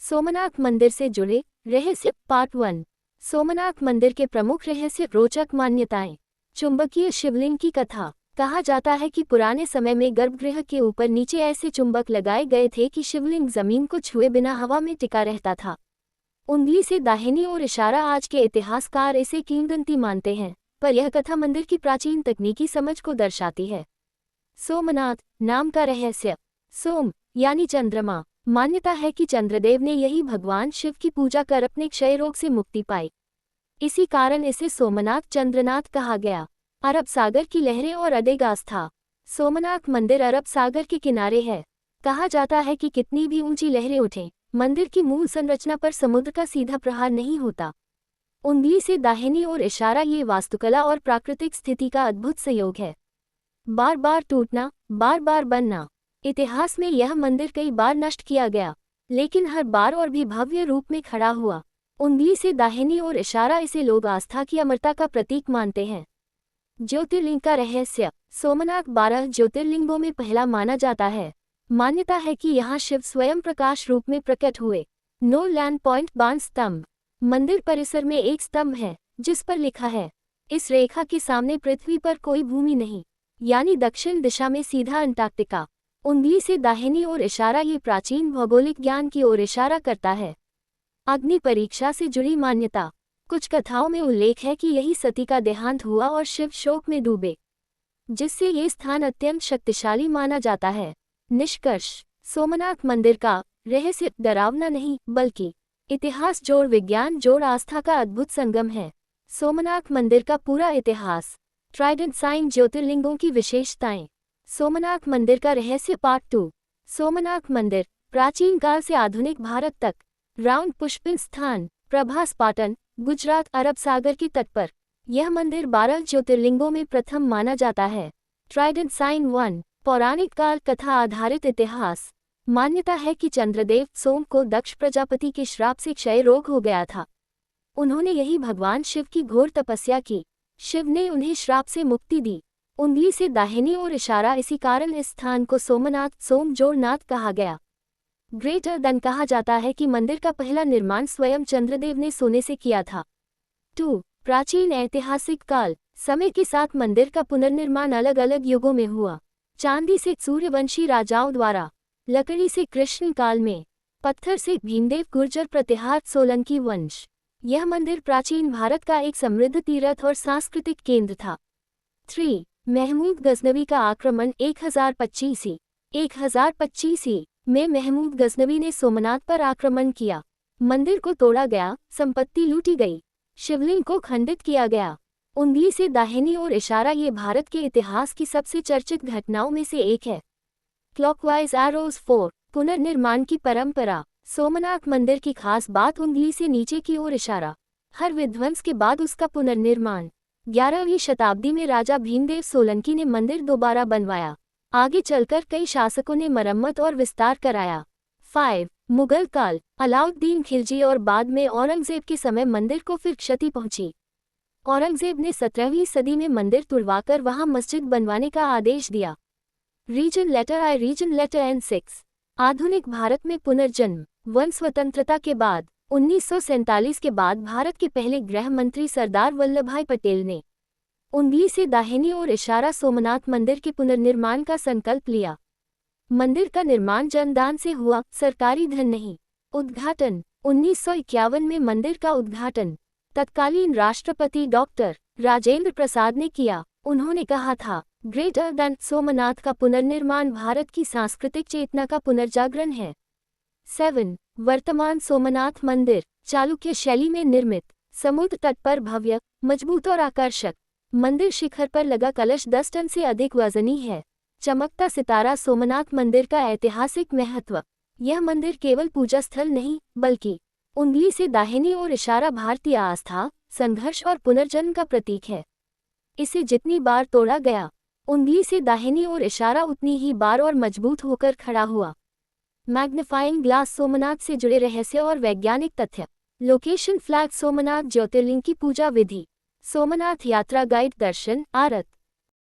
सोमनाथ मंदिर से जुड़े रहस्य पार्ट 1। सोमनाथ मंदिर के प्रमुख रहस्य, रोचक मान्यताएं। चुंबकीय शिवलिंग की कथा। कहा जाता है कि पुराने समय में गर्भगृह के ऊपर नीचे ऐसे चुंबक लगाए गए थे कि शिवलिंग जमीन को छुए बिना हवा में टिका रहता था। उंगली से दाहिनी ओर इशारा। आज के इतिहासकार इसे किंवदंती मानते हैं, पर यह कथा मंदिर की प्राचीन तकनीकी समझ को दर्शाती है। सोमनाथ नाम का रहस्य। सोम यानी चंद्रमा। मान्यता है कि चंद्रदेव ने यही भगवान शिव की पूजा कर अपने क्षय रोग से मुक्ति पाई। इसी कारण इसे सोमनाथ चंद्रनाथ कहा गया। अरब सागर की लहरें और अडिग आस्था। सोमनाथ मंदिर अरब सागर के किनारे है। कहा जाता है कि कितनी भी ऊंची लहरें उठें, मंदिर की मूल संरचना पर समुद्र का सीधा प्रहार नहीं होता। उंगली से दाहिनी ओर इशारा, ये वास्तुकला और प्राकृतिक स्थिति का अद्भुत संयोग है। बार बार टूटना, बार बार बनना। इतिहास में यह मंदिर कई बार नष्ट किया गया, लेकिन हर बार और भी भव्य रूप में खड़ा हुआ। उंगली से दाहिनी ओर इशारा, इसे लोग आस्था की अमरता का प्रतीक मानते हैं। ज्योतिर्लिंग का रहस्य। सोमनाथ 12 ज्योतिर्लिंगों में पहला माना जाता है। मान्यता है कि यहाँ शिव स्वयं प्रकाश रूप में प्रकट हुए। नो लैंड पॉइंट बाण स्तंभ। मंदिर परिसर में एक स्तंभ है जिस पर लिखा है, इस रेखा के सामने पृथ्वी पर कोई भूमि नहीं, यानी दक्षिण दिशा में सीधा अंटार्कटिका। उंगली से दाहिनी ओर इशारा, ये प्राचीन भौगोलिक ज्ञान की ओर इशारा करता है। अग्नि परीक्षा से जुड़ी मान्यता। कुछ कथाओं में उल्लेख है कि यही सती का देहांत हुआ और शिव शोक में डूबे, जिससे ये स्थान अत्यंत शक्तिशाली माना जाता है। निष्कर्ष। सोमनाथ मंदिर का रहस्य डरावना नहीं, बल्कि इतिहास जोड़ विज्ञान जोड़ आस्था का अद्भुत संगम है। सोमनाथ मंदिर का पूरा इतिहास। ट्राइडेंट साइन ज्योतिर्लिंगों की विशेषताएं। सोमनाथ मंदिर का रहस्य पार्ट 2। सोमनाथ मंदिर प्राचीन काल से आधुनिक भारत तक। राउंड पुष्पिन स्थान, प्रभास पाटन, गुजरात, अरब सागर के तट पर। यह मंदिर 12 ज्योतिर्लिंगों में प्रथम माना जाता है। Trident sign 1। पौराणिक काल कथा आधारित इतिहास। मान्यता है कि चंद्रदेव सोम को दक्ष प्रजापति के श्राप से क्षय रोग हो गया था। उन्होंने यही भगवान शिव की घोर तपस्या की। शिव ने उन्हें श्राप से मुक्ति दी। उंगली से दाहिनी ओर इशारा, इसी कारण इस स्थान को सोमनाथ सोम जोड़नाथ कहा गया। Greater than. कहा जाता है कि मंदिर का पहला निर्माण स्वयं चंद्रदेव ने सोने से किया था। 2। प्राचीन ऐतिहासिक काल। समय के साथ मंदिर का पुनर्निर्माण अलग अलग युगों में हुआ। चांदी से सूर्यवंशी राजाओं द्वारा, लकड़ी से कृष्ण काल में, पत्थर से भीमदेव गुर्जर प्रतिहार सोलंकी वंश। यह मंदिर प्राचीन भारत का एक समृद्ध तीर्थ और सांस्कृतिक केंद्र था। 3। महमूद गजनवी का आक्रमण 1025 में महमूद गजनवी ने सोमनाथ पर आक्रमण किया। मंदिर को तोड़ा गया, संपत्ति लूटी गई, शिवलिंग को खंडित किया गया। उंगली से दाहिनी ओर इशारा, ये भारत के इतिहास की सबसे चर्चित घटनाओं में से एक है। Clockwise arrows 4। पुनर्निर्माण की परंपरा। सोमनाथ मंदिर की खास बात, उंगली से नीचे की ओर इशारा। हर विध्वंस के बाद उसका पुनर्निर्माण। 11वीं शताब्दी में राजा भीमदेव सोलंकी ने मंदिर दोबारा बनवाया। आगे चलकर कई शासकों ने मरम्मत और विस्तार कराया। 5। मुगल काल। अलाउद्दीन खिलजी और बाद में औरंगजेब के समय मंदिर को फिर क्षति पहुंची। औरंगजेब ने 17वीं सदी में मंदिर तुड़वाकर वहां मस्जिद बनवाने का आदेश दिया। रीजन लेटर आई, रीजन लेटर एन 6। आधुनिक भारत में पुनर्जन्म। वन स्वतंत्रता के बाद 1947 के बाद भारत के पहले गृह मंत्री सरदार वल्लभभाई पटेल ने उंगली से दाहिनी ओर इशारा, सोमनाथ मंदिर के पुनर्निर्माण का संकल्प लिया। मंदिर का निर्माण जनदान से हुआ, सरकारी धन नहीं। उद्घाटन। 1951 में मंदिर का उद्घाटन तत्कालीन राष्ट्रपति डॉक्टर राजेंद्र प्रसाद ने किया। उन्होंने कहा था, ग्रेटर देन सोमनाथ का पुनर्निर्माण भारत की सांस्कृतिक चेतना का पुनर्जागरण है। 7। वर्तमान सोमनाथ मंदिर चालुक्य शैली में निर्मित, समुद्र तट पर भव्य, मजबूत और आकर्षक। मंदिर शिखर पर लगा कलश 10 टन से अधिक वजनी है। चमकता सितारा। सोमनाथ मंदिर का ऐतिहासिक महत्व। यह मंदिर केवल पूजा स्थल नहीं, बल्कि उंगली से दाहिनी ओर इशारा भारतीय आस्था, संघर्ष और पुनर्जन्म का प्रतीक है। इसे जितनी बार तोड़ा गया, उंगली से दाहिनी ओर इशारा उतनी ही बार और मजबूत होकर खड़ा हुआ। Magnifying glass. सोमनाथ से जुड़े रहस्य और वैज्ञानिक तथ्य। Location flag. सोमनाथ ज्योतिर्लिंग की पूजा विधि। सोमनाथ यात्रा गाइड दर्शन आरत।